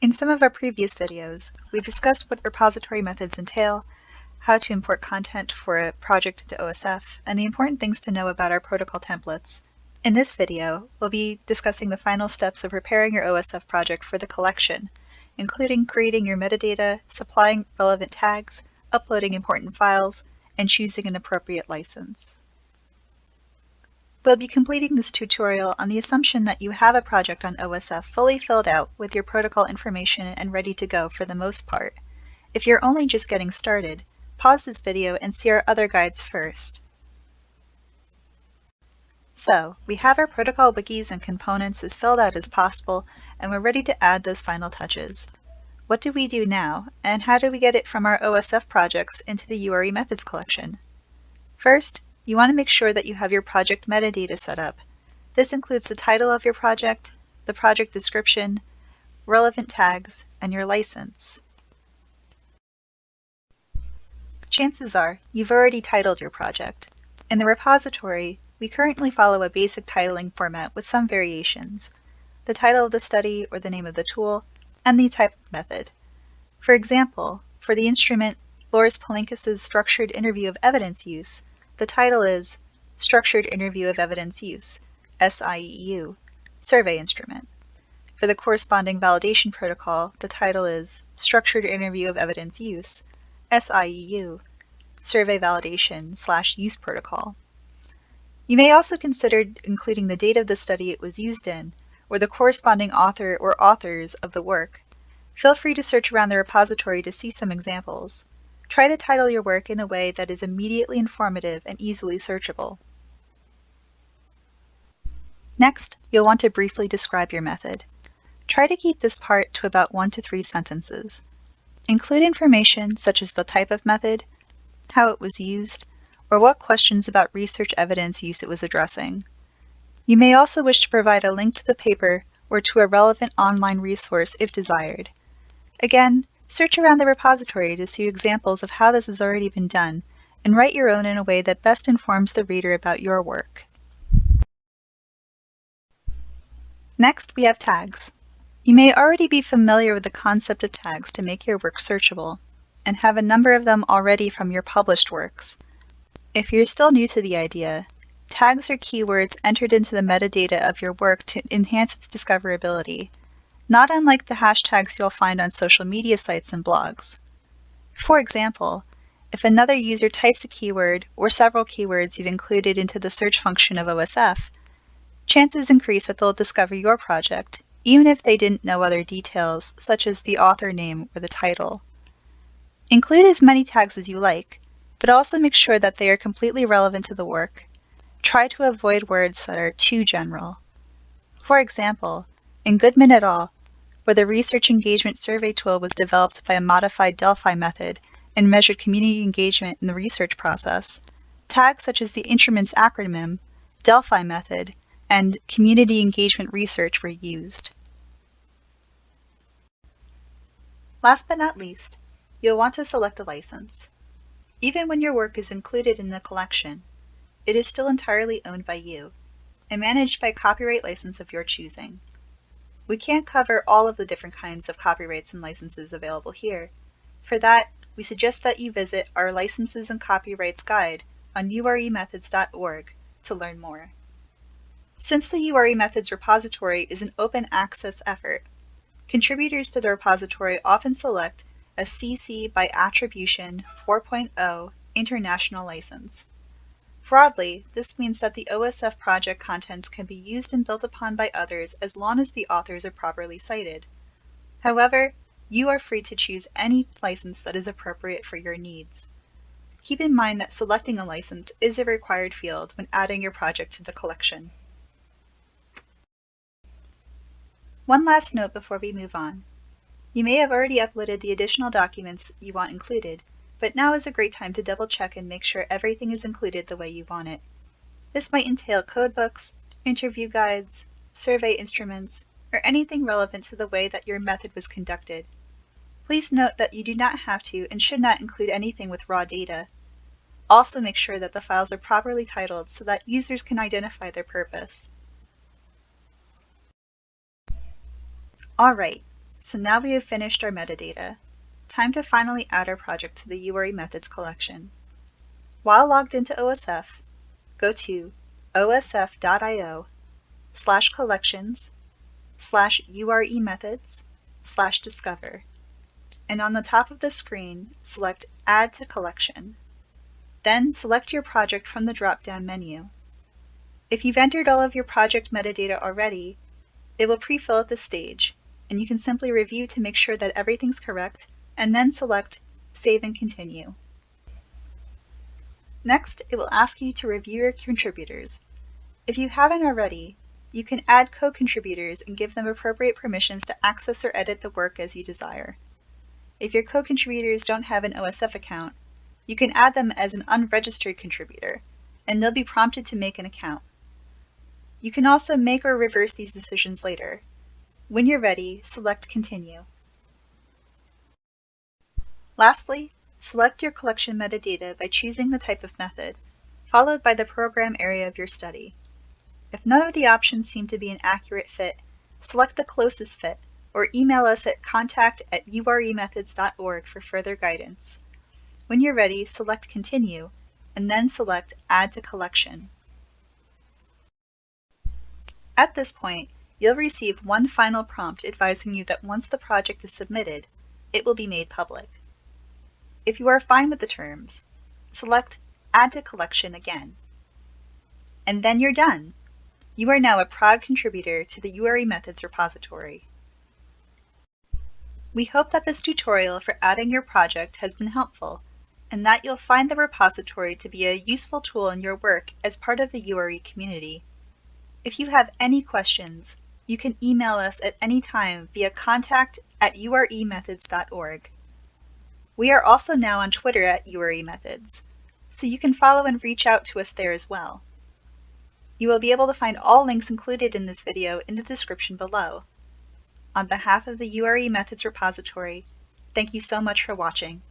In some of our previous videos, we discussed what repository methods entail, how to import content for a project into OSF, and the important things to know about our protocol templates. In this video, we'll be discussing the final steps of preparing your OSF project for the collection, including creating your metadata, supplying relevant tags, uploading important files, and choosing an appropriate license. We'll be completing this tutorial on the assumption that you have a project on OSF fully filled out with your protocol information and ready to go for the most part. If you're only just getting started, pause this video and see our other guides first. So, we have our protocol wikis and components as filled out as possible, and we're ready to add those final touches. What do we do now, and how do we get it from our OSF projects into the URE methods collection? First, you want to make sure that you have your project metadata set up. This includes the title of your project, the project description, relevant tags, and your license. Chances are you've already titled your project. In the repository, we currently follow a basic titling format with some variations: the title of the study or the name of the tool, and the type of method. For example, for the instrument Loris Palinkis' Structured Interview of Evidence Use, the title is Structured Interview of Evidence Use, SIEU, Survey Instrument. For the corresponding validation protocol, the title is Structured Interview of Evidence Use, SIEU, Survey Validation/Use Protocol. You may also consider including the date of the study it was used in, or the corresponding author or authors of the work. Feel free to search around the repository to see some examples. Try to title your work in a way that is immediately informative and easily searchable. Next, you'll want to briefly describe your method. Try to keep this part to about 1 to 3 sentences. Include information such as the type of method, how it was used, or what questions about research evidence use it was addressing. You may also wish to provide a link to the paper or to a relevant online resource if desired. Again, search around the repository to see examples of how this has already been done, and write your own in a way that best informs the reader about your work. Next, we have tags. You may already be familiar with the concept of tags to make your work searchable, and have a number of them already from your published works. If you're still new to the idea, tags are keywords entered into the metadata of your work to enhance its discoverability, not unlike the hashtags you'll find on social media sites and blogs. For example, if another user types a keyword or several keywords you've included into the search function of OSF, chances increase that they'll discover your project, even if they didn't know other details such as the author name or the title. Include as many tags as you like, but also make sure that they are completely relevant to the work. Try to avoid words that are too general. For example, in Goodman et al., where the research engagement survey tool was developed by a modified Delphi method and measured community engagement in the research process, tags such as the instrument's acronym, Delphi method, and community engagement research were used. Last but not least, you'll want to select a license. Even when your work is included in the collection, it is still entirely owned by you and managed by a copyright license of your choosing. We can't cover all of the different kinds of copyrights and licenses available here. For that, we suggest that you visit our Licenses and Copyrights Guide on uremethods.org to learn more. Since the URE Methods repository is an open access effort, contributors to the repository often select a CC by Attribution 4.0 International License. Broadly, this means that the OSF project contents can be used and built upon by others as long as the authors are properly cited. However, you are free to choose any license that is appropriate for your needs. Keep in mind that selecting a license is a required field when adding your project to the collection. One last note before we move on. You may have already uploaded the additional documents you want included, but now is a great time to double-check and make sure everything is included the way you want it. This might entail codebooks, interview guides, survey instruments, or anything relevant to the way that your method was conducted. Please note that you do not have to and should not include anything with raw data. Also make sure that the files are properly titled so that users can identify their purpose. Alright, So now we have finished our metadata. Time to finally add our project to the URE methods collection. While logged into OSF, go to osf.io/collections/URE methods/discover, and on the top of the screen, select Add to Collection. Then select your project from the drop-down menu. If you've entered all of your project metadata already, it will pre-fill at this stage, and you can simply review to make sure that everything's correct, and then select Save and Continue. Next, it will ask you to review your contributors. If you haven't already, you can add co-contributors and give them appropriate permissions to access or edit the work as you desire. If your co-contributors don't have an OSF account, you can add them as an unregistered contributor, and they'll be prompted to make an account. You can also make or reverse these decisions later. When you're ready, select Continue. Lastly, select your collection metadata by choosing the type of method, followed by the program area of your study. If none of the options seem to be an accurate fit, select the closest fit, or email us at contact@uremethods.org for further guidance. When you're ready, select Continue, and then select Add to Collection. At this point, you'll receive one final prompt advising you that once the project is submitted, it will be made public. If you are fine with the terms, select Add to Collection again. And then you're done. You are now a proud contributor to the URE Methods repository. We hope that this tutorial for adding your project has been helpful, and that you'll find the repository to be a useful tool in your work as part of the URE community. If you have any questions, you can email us at any time via contact@uremethods.org. We are also now on Twitter @UREmethods, so you can follow and reach out to us there as well. You will be able to find all links included in this video in the description below. On behalf of the URE Methods repository, thank you so much for watching.